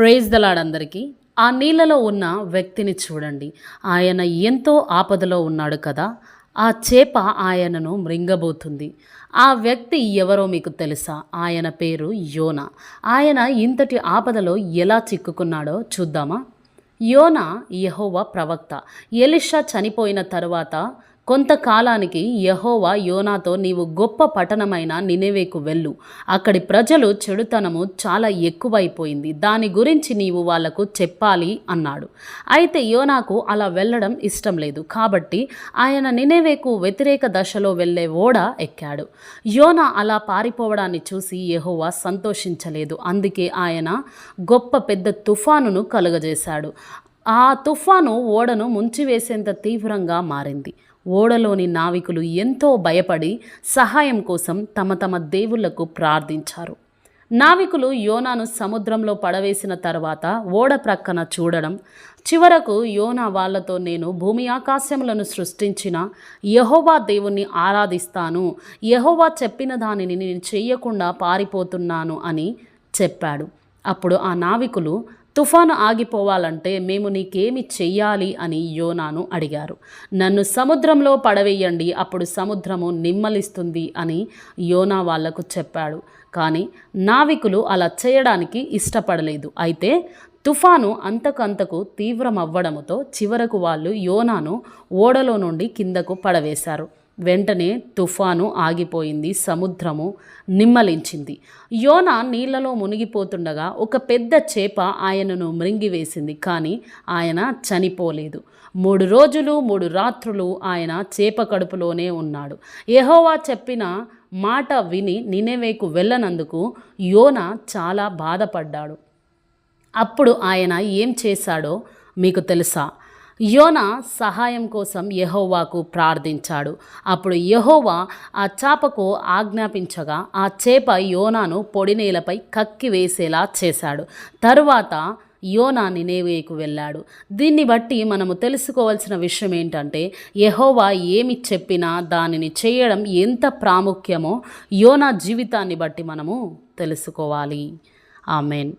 Praise the lord అందరికీ. ఆ నీళ్ళలో ఉన్న వ్యక్తిని చూడండి. ఆయన ఎంతో ఆపదలో ఉన్నాడు కదా. ఆ చేప ఆయనను మృంగబోతుంది. ఆ వ్యక్తి ఎవరో మీకు తెలుసా? ఆయన పేరు యోనా. ఆయన ఇంతటి ఆపదలో ఎలా చిక్కుకున్నాడో చూద్దామా? యోనా యెహోవా ప్రవక్త. ఎలీషా చనిపోయిన తరువాత కొంతకాలానికి యెహోవా యోనాతో, నీవు గొప్ప పట్టణమైన నినెవేకు వెళ్ళు, అక్కడి ప్రజలు చెడుతనము చాలా ఎక్కువైపోయింది, దాని గురించి నీవు వాళ్లకు చెప్పాలి అన్నాడు. అయితే యోనాకు అలా వెళ్ళడం ఇష్టం లేదు. కాబట్టి ఆయన నినెవేకు వ్యతిరేక దశలో వెళ్ళే ఓడ ఎక్కాడు. యోనా అలా పారిపోవడాన్ని చూసి యెహోవా సంతోషించలేదు. అందుకే ఆయన గొప్ప పెద్ద తుఫానును కలుగజేశాడు. ఆ తుఫాను ఓడను ముంచివేసేంత తీవ్రంగా మారింది. ఓడలోని నావికులు ఎంతో భయపడి సహాయం కోసం తమ తమ దేవుళ్లకు ప్రార్థించారు. నావికులు యోనాను సముద్రంలో పడవేసిన తర్వాత ఓడ ప్రక్కన చూడడం, చివరకు యోనా వాళ్లతో, నేను భూమి ఆకాశములను సృష్టించిన యెహోవా దేవుణ్ణి ఆరాధిస్తాను, యెహోవా చెప్పిన దానిని నేను చెయ్యకుండా పారిపోతున్నాను అని చెప్పాడు. అప్పుడు ఆ నావికులు, తుఫాను ఆగిపోవాలంటే మేము నీకేమి చెయ్యాలి అని యోనాను అడిగారు. నన్ను సముద్రంలో పడవేయండి, అప్పుడు సముద్రము నిమ్మలిస్తుంది అని యోనా వాళ్లకు చెప్పాడు. కానీ నావికులు అలా చేయడానికి ఇష్టపడలేదు. అయితే తుఫాను అంతకంతకు తీవ్రమవ్వడంతో చివరకు వాళ్ళు యోనాను ఓడలో నుండి కిందకు పడవేశారు. వెంటనే తుఫాను ఆగిపోయింది, సముద్రము నిమ్మలించింది. యోనా నీళ్లలో మునిగిపోతుండగా ఒక పెద్ద చేప ఆయనను మృంగివేసింది. కానీ ఆయన చనిపోలేదు. 3 రోజులు 3 రాత్రులు ఆయన చేప కడుపులోనే ఉన్నాడు. యెహోవా చెప్పిన మాట విని నినెవేకు వెళ్ళనందుకు యోనా చాలా బాధపడ్డాడు. అప్పుడు ఆయన ఏం చేశాడో మీకు తెలుసా? యోనా సహాయం కోసం యెహోవాకు ప్రార్థించాడు. అప్పుడు యెహోవా ఆ చేపకు ఆజ్ఞాపించగా ఆ చేప యోనాను పొడినేలపై కక్కివేసేలా చేశాడు. తరువాత యోనా నినెవేకు వెళ్ళాడు. దీన్ని బట్టి మనము తెలుసుకోవాల్సిన విషయం ఏంటంటే, యెహోవా ఏమి చెప్పినా దానిని చేయడం ఎంత ప్రాముఖ్యమో యోనా జీవితాన్ని బట్టి మనము తెలుసుకోవాలి. ఆమేన్.